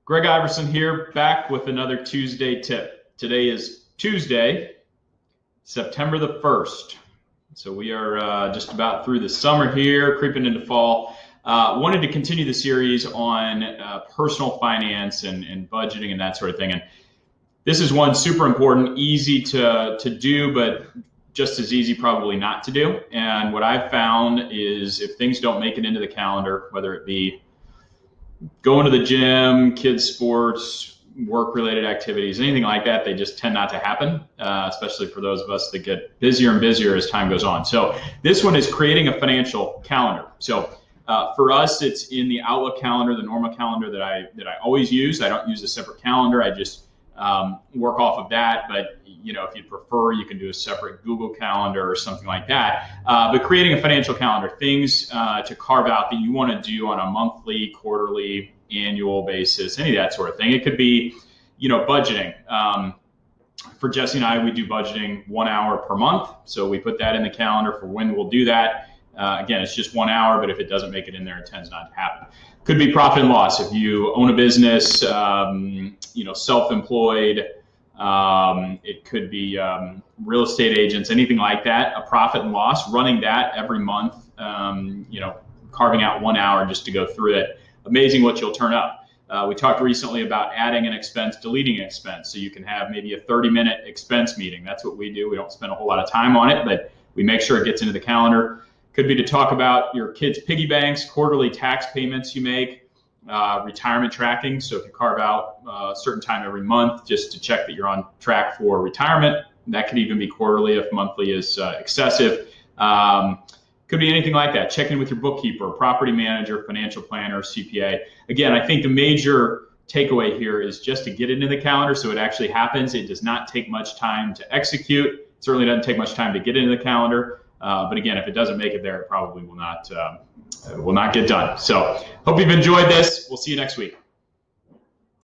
Greg Iverson here, back with another Tuesday tip. Today is Tuesday, September the 1st. So we are just about through the summer here, creeping into fall. Wanted to continue the series on personal finance and budgeting and that sort of thing. And this is one super important, easy to do, but just as easy probably not to do. And what I've found is if things don't make it into the calendar, whether it be going to the gym, kids' sports, work-related activities, anything like that, they just tend not to happen, especially for those of us that get busier and busier as time goes on. So this one is creating a financial calendar. So for us, it's in the Outlook calendar, the normal calendar that I always use. I don't use a separate calendar. I just work off of that. But if you prefer, you can do a separate Google Calendar or something like that. But creating a financial calendar, things to carve out that you want to do on a monthly, quarterly, annual basis, any of that sort of thing. It could be, budgeting. For Jesse and I, we do budgeting 1 hour per month. So we put that in the calendar for when we'll do that. Again, it's just 1 hour, but if it doesn't make it in there, it tends not to happen. Could be profit and loss. If you own a business, self-employed, it could be real estate agents, anything like that, a profit and loss, running that every month, carving out 1 hour just to go through it. Amazing what you'll turn up. We talked recently about adding an expense, deleting an expense. So you can have maybe a 30-minute expense meeting. That's what we do. We don't spend a whole lot of time on it, but we make sure it gets into the calendar. Could be to talk about your kids' piggy banks, quarterly tax payments you make, retirement tracking. So if you carve out a certain time every month just to check that you're on track for retirement, that could even be quarterly if monthly is excessive. Could be anything like that. Check in with your bookkeeper, property manager, financial planner, CPA. Again, I think the major takeaway here is just to get into the calendar so it actually happens. It does not take much time to execute. It certainly doesn't take much time to get into the calendar. But again, if it doesn't make it there, it probably will not get done. So hope you've enjoyed this. We'll see you next week.